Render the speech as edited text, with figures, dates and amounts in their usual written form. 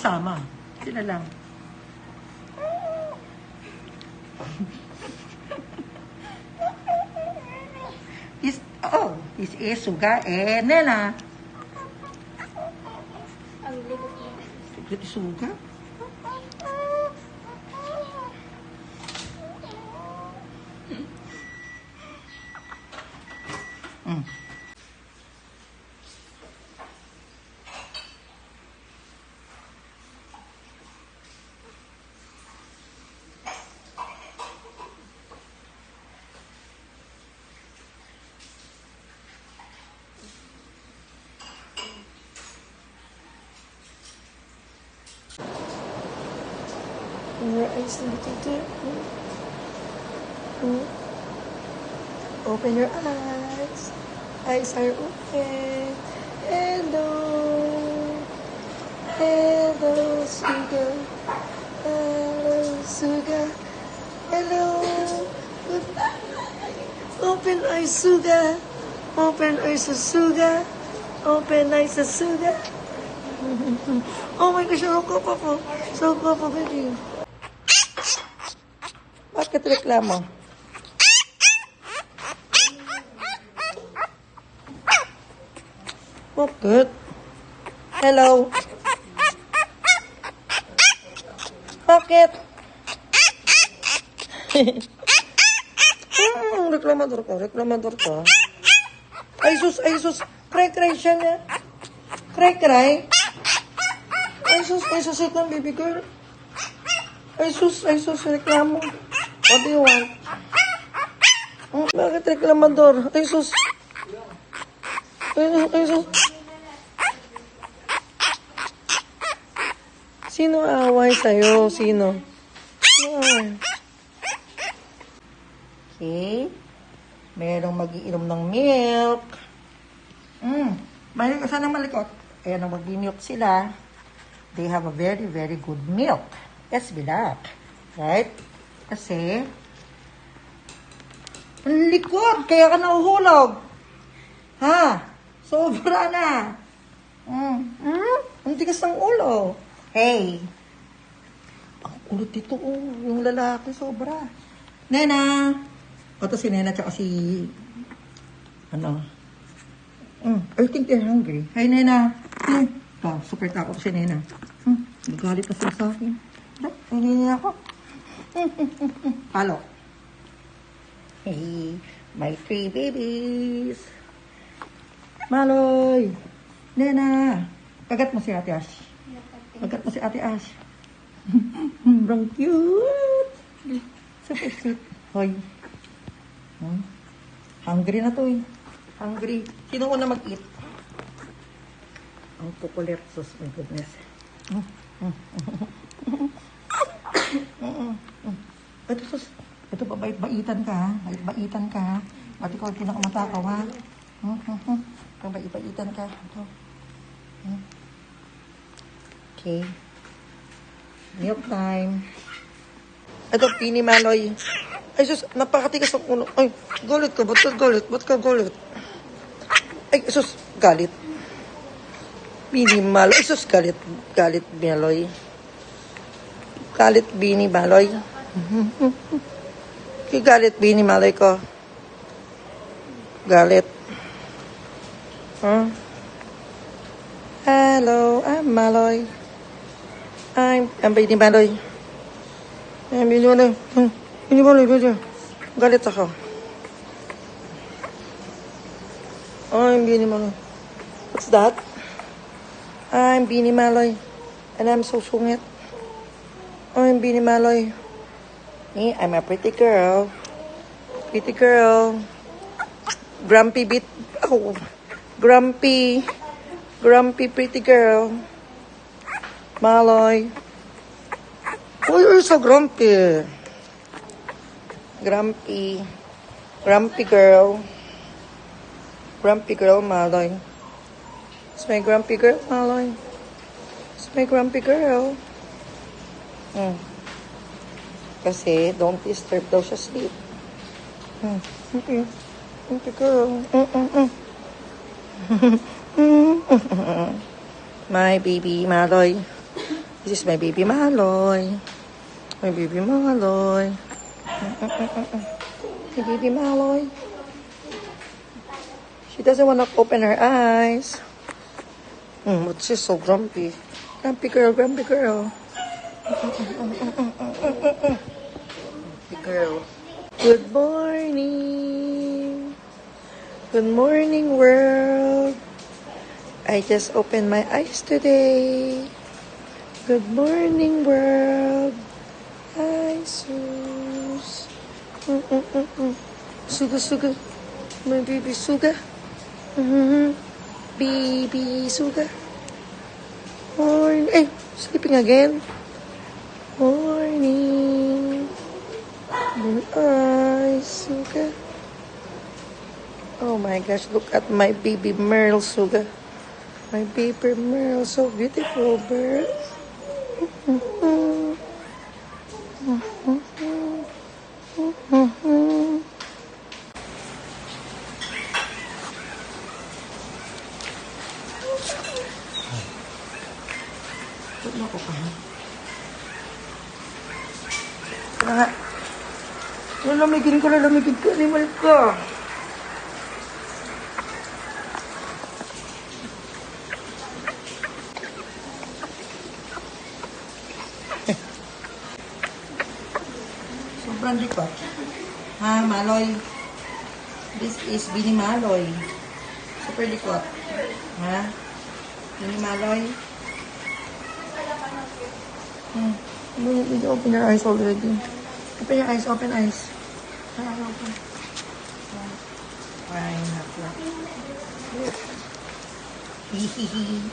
kasama. Sila lang. This is Suga and Nena. Ang libot mo. Secret Suga? Your eyes a little bit. Open your eyes. Eyes are open. Hello. Hello, Suga. Hello, Suga. Hello. Good night. Open eyes, Suga. Open eyes, Suga. Open eyes, Suga. Oh my gosh, so cool po. So cool po, baby. Bakit reklamo? Bakit? Hello? Bakit? Reklamador ka. Ay sus. Cry siya niya. Cry. Ay sus, ito ang baby girl. Ay sus, reklamo. What do you want? Bakit reklamador? Ay sus. Ay sus. Sino away sa'yo? Sino? Okay. Merong mag-iinom ng milk. Balik ka sana malikot. Ayan ang mag-milk sila. They have a very, very good milk. Yes, bilak. Right? Kasi, ang likod, kaya ka nahuhulog. Ha? Sobra na. Ang tigas ng ulo. Hey. Ang ulo dito, yung lalaki, sobra. Nena. Ito si Nena, tsaka si, I think they're hungry. Hey, Nena. Super takot si Nena. Nagalit na sila sa akin. Hindi ako. Palo. Hey, my 3 babies. Maloy. Nena. Kagat mo si Ate Ash. Kagat mo si Ate Ash. Sobrang cute. Super cute. Hoy. Hungry na to eh. Hungry. Sino una mag-eat? Ang kukulit. Sus, my goodness. Ito, sus. Ito, bait-baitan ka, ha? Bait-baitan ka, ha? Pati ko, pinakamatakaw, ha? Bait-baitan ka. Ito. Okay. Milk time. Ito, Pini Maloy. Ay, sus, napakatigas ang ulo. Ay, galit ka. Ba't ka galit? Ba't ka galit? Ay, sus, galit. Bini Maloy. Ay, sus, galit. Galit, Maloy. Galit, Bini Maloy. Galit, Bini Maloy ko. Galit. Hello, I'm Maloy. I'm Bini Maloy. I'm Bini Maloy. Bini Maloy, galit ako. I'm Bini Maloy. What's that? I'm Bini Maloy. And I'm so sungit. I'm Bini Maloy. Me, I'm a pretty girl. Pretty girl. Grumpy bit. Oh, grumpy. Grumpy pretty girl. Maloy. Oh, you're so grumpy. Grumpy. Grumpy girl. Grumpy girl, Maloy. It's my grumpy girl, Maloy. It's my grumpy girl. Kasi, don't disturb daw siya sleep. Okay. Grumpy girl. My baby, Maloy. This is my baby Maloy. My baby Maloy. My baby Maloy. She doesn't want to open her eyes. But she's so grumpy. Grumpy girl, grumpy girl. Grumpy girl. Good morning. Good morning, world. I just opened my eyes today. Good morning, world. Hi, Sus. Suga, Suga. My baby Suga. Baby Suga. Morning. Hey, sleeping again. Morning. Blue eyes, Suga. Oh my gosh, look at my baby Merle, Suga. My baby Merle, so beautiful, bird. Lalamigin ko, animal ka. Sobrang likot. Ha, Maloy? This is Bini Maloy. Super likot. Ha? Bini Maloy? Open your eyes already. Open your eyes, open eyes. Open. Fine, half. Hihihi.